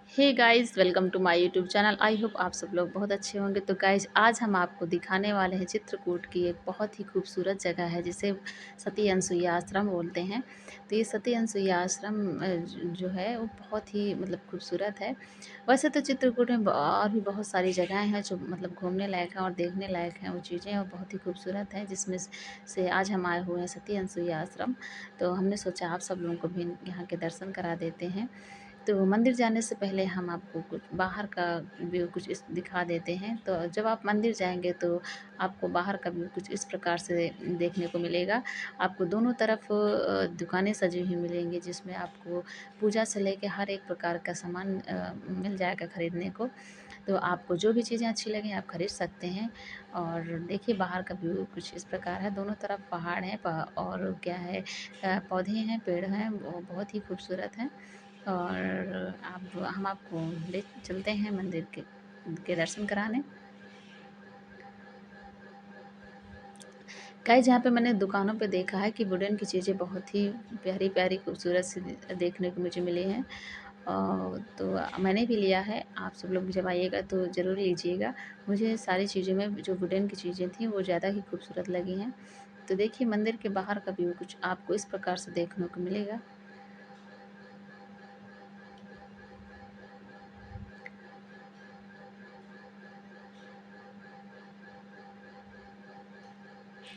Hey guys, welcome to my YouTube channel. I hope आप सब लोग बहुत अच्छे होंगे। तो गाइस, आज हम आपको दिखाने वाले हैं चित्रकूट की एक बहुत ही खूबसूरत जगह है जिसे सती अनसुईया आश्रम बोलते हैं। तो ये सती अनसुईया आश्रम जो है वो बहुत ही मतलब खूबसूरत है। वैसे तो चित्रकूट में और भी बहुत सारी जगहें हैं जो मतलब घूमने लायक हैं और देखने लायक हैं। वो चीज़ें और बहुत ही खूबसूरत हैं जिसमें से आज हम आए हुए हैं सती अनसुईया आश्रम। तो हमने सोचा आप सब लोगों को भी यहाँ के दर्शन करा देते हैं। तो मंदिर जाने से पहले हम आपको कुछ बाहर का व्यू कुछ इस दिखा देते हैं। तो जब आप मंदिर जाएंगे तो आपको बाहर का व्यू कुछ इस प्रकार से देखने को मिलेगा। आपको दोनों तरफ दुकानें सजी हुई मिलेंगी जिसमें आपको पूजा से लेके हर एक प्रकार का सामान मिल जाएगा खरीदने को। तो आपको जो भी चीज़ें अच्छी लगें आप खरीद सकते हैं। और देखिए बाहर का व्यू कुछ इस प्रकार है। दोनों तरफ पहाड़ हैं और क्या है, पौधे हैं, पेड़ हैं, वो बहुत ही खूबसूरत हैं। और आप हम आपको ले चलते हैं मंदिर के दर्शन कराने। गाइस, जहाँ पे मैंने दुकानों पे देखा है कि वुडन की चीज़ें बहुत ही प्यारी प्यारी खूबसूरत सी देखने को मुझे मिली हैं। तो मैंने भी लिया है। आप सब लोग भी जब आइएगा तो ज़रूर लीजिएगा। मुझे सारी चीज़ों में जो वुडन की चीज़ें थी वो ज़्यादा ही खूबसूरत लगी हैं। तो देखिए मंदिर के बाहर का व्यू कुछ आपको इस प्रकार से देखने को मिलेगा।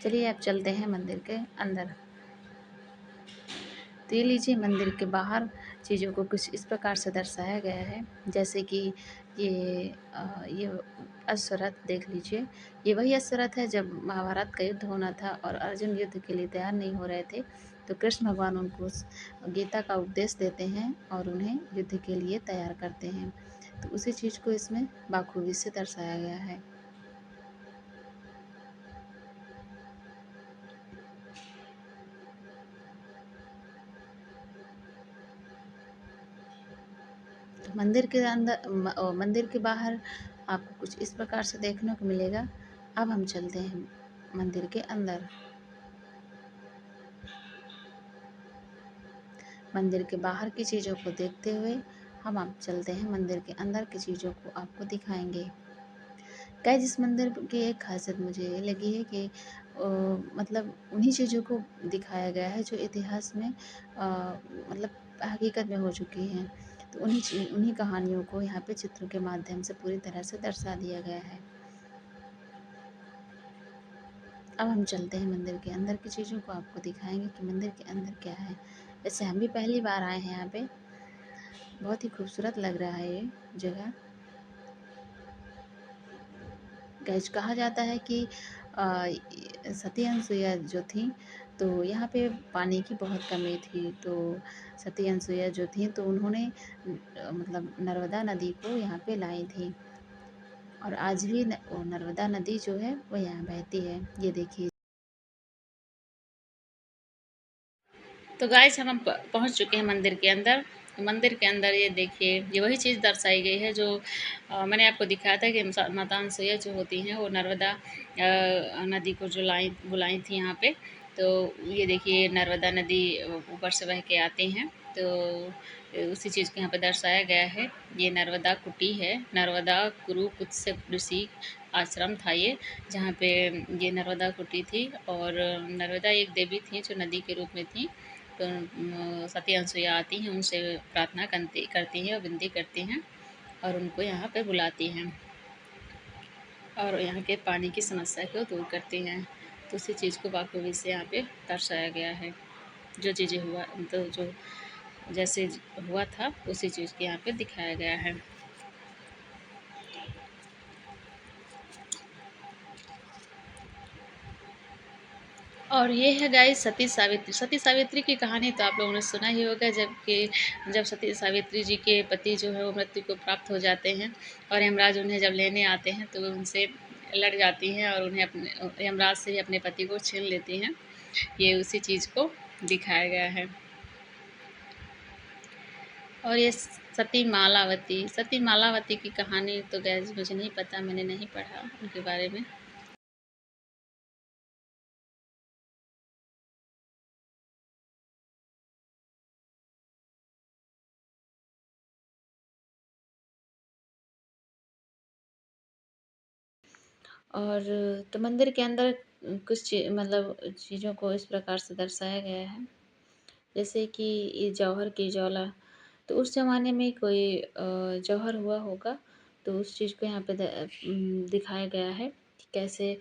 चलिए अब चलते हैं मंदिर के अंदर। तो ये लीजिए मंदिर के बाहर चीज़ों को कुछ इस प्रकार से दर्शाया गया है। जैसे कि ये अश्वरथ देख लीजिए। ये वही अश्वरथ है जब महाभारत का युद्ध होना था और अर्जुन युद्ध के लिए तैयार नहीं हो रहे थे। तो कृष्ण भगवान उनको गीता का उपदेश देते हैं और उन्हें युद्ध के लिए तैयार करते हैं। तो उसी चीज़ को इसमें बाखूबी से दर्शाया गया है। तो मंदिर के अंदर मंदिर के बाहर आपको कुछ इस प्रकार से देखने को मिलेगा। अब हम चलते हैं मंदिर के अंदर। मंदिर के बाहर की चीज़ों को देखते हुए हम अब चलते हैं मंदिर के अंदर की चीज़ों को आपको दिखाएंगे। गाइस, इस मंदिर की एक खासियत मुझे ये लगी है कि मतलब उन्हीं चीज़ों को दिखाया गया है जो इतिहास में मतलब हकीकत में हो चुकी हैं। तो उन्हीं कहानियों को यहाँ पे चित्रों के माध्यम से पूरी तरह से दर्शा दिया गया है। अब हम चलते हैं मंदिर के अंदर की चीज़ों को आपको दिखाएंगे कि मंदिर के अंदर क्या है। वैसे हम भी पहली बार आए हैं यहाँ पे। बहुत ही खूबसूरत लग रहा है ये जगह। गैज कहा जाता है कि सती अनसुईया जो थी तो यहाँ पे पानी की बहुत कमी थी। तो सती अनसुईया जो थी तो उन्होंने मतलब नर्मदा नदी को यहाँ पे लाई थी। और आज भी वो नर्मदा नदी जो है वो यहाँ बहती है। ये देखिए। तो गाइस, हम पहुँच चुके हैं मंदिर के अंदर। तो मंदिर के अंदर ये देखिए, ये वही चीज़ दर्शाई गई है जो मैंने आपको दिखाया था कि माता अनसुईया जो होती हैं वो नर्मदा नदी को जो बुलाई थी यहाँ पे। तो ये देखिए नर्मदा नदी ऊपर से बह के आती हैं। तो उसी चीज़ को यहाँ पे दर्शाया गया है। ये नर्मदा कुटी है। नर्मदा कुरु कुत्स्य ऋषि आश्रम था ये, जहाँ पे ये नर्मदा कुटी थी। और नर्मदा एक देवी थी जो नदी के रूप में थी। तो सती अनसुईया आती हैं, उनसे प्रार्थना करती हैं और विनती करती हैं और उनको यहाँ पे बुलाती हैं और यहाँ के पानी की समस्या को दूर करती हैं। तो उसी चीज़ को बाखूबी से यहाँ पे दर्शाया गया है। जो चीज़ें हुआ तो जो जैसे हुआ था उसी चीज़ को यहाँ पे दिखाया गया है। और ये है गाइस सती सावित्री। सती सावित्री की कहानी तो आप लोगों ने सुना ही होगा। जब सती सावित्री जी के पति जो है वो मृत्यु को प्राप्त हो जाते हैं और यमराज उन्हें जब लेने आते हैं तो वो उनसे लड़ जाती हैं और उन्हें अपने यमराज से ही अपने पति को छीन लेती हैं। ये उसी चीज़ को दिखाया गया है। और ये सती मालावती की कहानी तो गैस मुझे नहीं पता, मैंने नहीं पढ़ा उनके बारे में। और तो मंदिर के अंदर कुछ मतलब चीज़ों को इस प्रकार से दर्शाया गया है, जैसे कि ये जौहर की ज्वाला, तो उस ज़माने में कोई जौहर हुआ होगा, तो उस चीज़ को यहाँ पे दिखाया गया है कि कैसे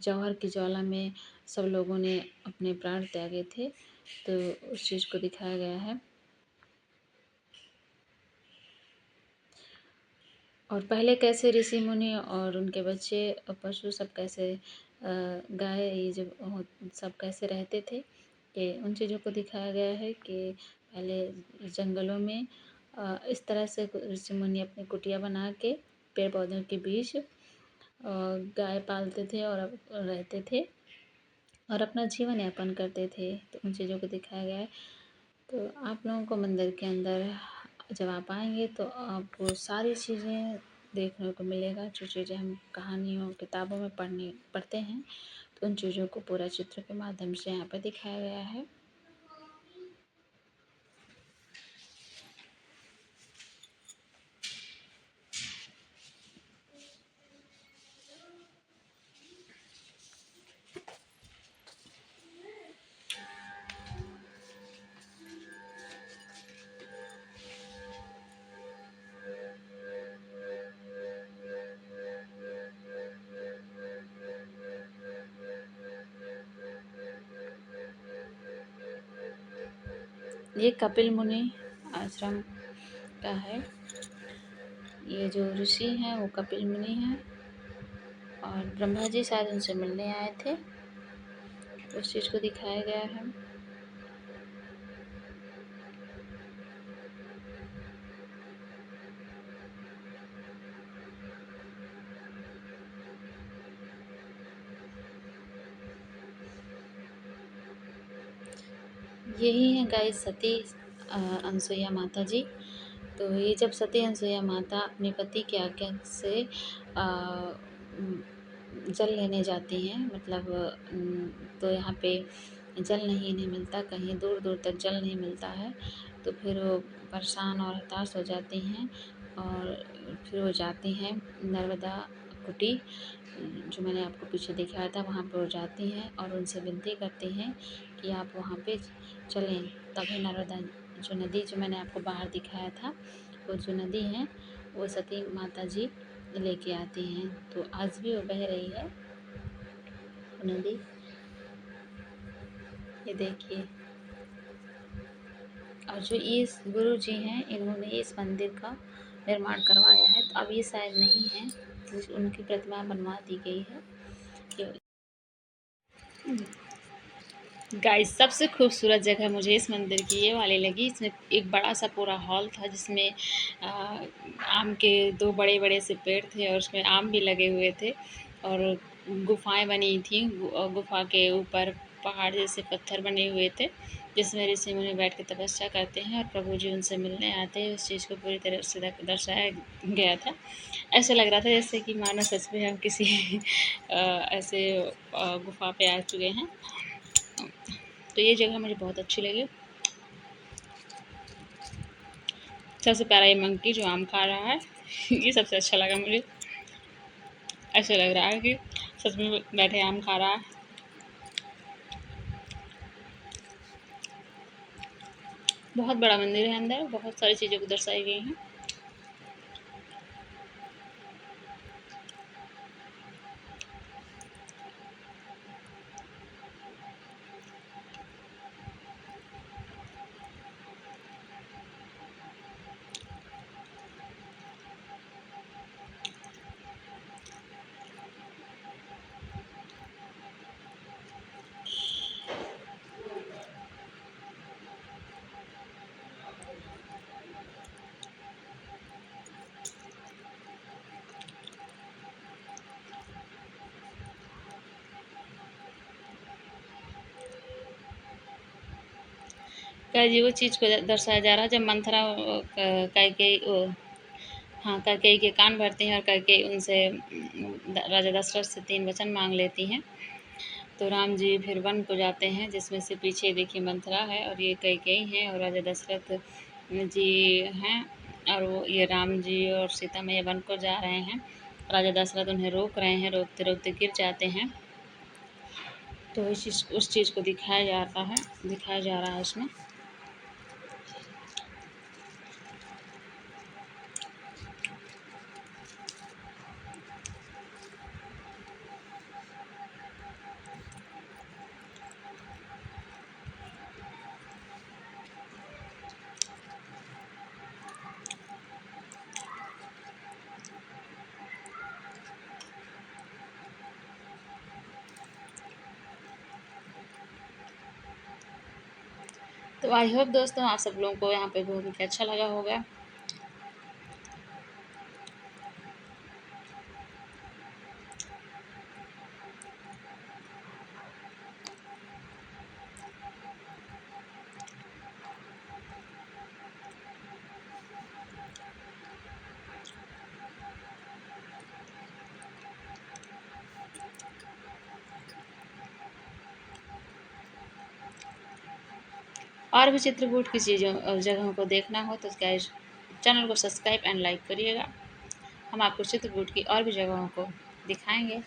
जौहर की ज्वाला में सब लोगों ने अपने प्राण त्यागे थे, तो उस चीज़ को दिखाया गया है। और पहले कैसे ऋषि मुनि और उनके बच्चे और पशु सब कैसे गाय ये जब सब कैसे रहते थे, कि उन चीज़ों को दिखाया गया है कि पहले जंगलों में इस तरह से ऋषि मुनि अपनी कुटिया बना के पेड़ पौधों के बीच गाय पालते थे और रहते थे और अपना जीवन यापन करते थे, तो उन चीज़ों को दिखाया गया है। तो आप लोगों को मंदिर के अंदर जब आप आएँगे तो आपको सारी चीज़ें देखने को मिलेगा, जो चीज़ें हम कहानियों किताबों में पढ़ते हैं, तो उन चीज़ों को पूरा चित्र के माध्यम से यहाँ पे दिखाया गया है। ये कपिल मुनि आश्रम का है। ये जो ऋषि हैं वो कपिल मुनि हैं और ब्रह्मा जी शायद उनसे मिलने आए थे, उस चीज़ को दिखाया गया है। यही है गाइस सती अनसुईया माता जी। तो ये जब सती अनसुईया माता अपने पति की आज्ञा से जल लेने जाती हैं, मतलब तो यहाँ पे जल नहीं इन्हें मिलता, कहीं दूर दूर तक जल नहीं मिलता है, तो फिर वो परेशान और हताश हो जाती हैं और फिर वो जाती हैं नर्मदा कुटी, जो मैंने आपको पीछे दिखाया था, वहाँ पर वो जाती हैं और उनसे विनती करती हैं कि आप वहाँ पे चलें। तभी नर्मदा जो नदी जो मैंने आपको बाहर दिखाया था, वो जो नदी है वो सती माता जी लेके आती हैं, तो आज भी वो बह रही है वो नदी, ये देखिए। और जो ये गुरु जी हैं, इन्होंने इस मंदिर का निर्माण करवाया है, तो अब ये शायद नहीं है, तो उनकी प्रतिमा बनवा दी गई है कि गाइस सबसे खूबसूरत जगह मुझे इस मंदिर की ये वाली लगी। इसमें एक बड़ा सा पूरा हॉल था जिसमें आम के 2 बड़े-बड़े से पेड़ थे और उसमें आम भी लगे हुए थे और गुफ़ाएँ बनी थीं। गुफ़ा के ऊपर पहाड़ जैसे पत्थर बने हुए थे, जिसमें ऋषि मुनि बैठ के तपस्या करते हैं और प्रभु जी उनसे मिलने आते हैं। उस चीज़ को पूरी तरह से दर्शाया गया था। ऐसा लग रहा था जैसे कि मानो सच में हम किसी ऐसे गुफ़ा पे आ चुके हैं। तो ये जगह मुझे बहुत अच्छी लगी। सबसे प्यारा ये मंकी जो आम खा रहा है ये सबसे अच्छा लगा मुझे। ऐसे लग रहा है कि सच में बैठे आम खा रहा है। बहुत बड़ा मंदिर है, अंदर बहुत सारी चीज़ें को दर्शाई गई हैं। क्या जी वो चीज़ को दर्शाया जा रहा है जब मंथरा कैकेयी हाँ, कैकेयी के कान भरती हैं और कैकेयी उनसे राजा दशरथ से 3 वचन माँग लेती हैं। तो राम जी फिर वन को जाते हैं, जिसमें से पीछे देखिए मंथरा है और ये कैकेयी हैं और राजा दशरथ जी हैं, और वो ये राम जी और सीता मैया वन को जा रहे हैं। राजा दशरथ उन्हें रोक रहे हैं, रोकते रोकते गिर जाते हैं। तो उस चीज़ को दिखाया जाता है, दिखाया जा रहा है उसमें। तो आई होप दोस्तों आप सब लोगों को यहाँ पे घूम के अच्छा लगा होगा। और भी चित्रकूट की चीज़ों जगहों को देखना हो तो गाइस चैनल को सब्सक्राइब एंड लाइक करिएगा। हम आपको चित्रकूट की और भी जगहों को दिखाएंगे।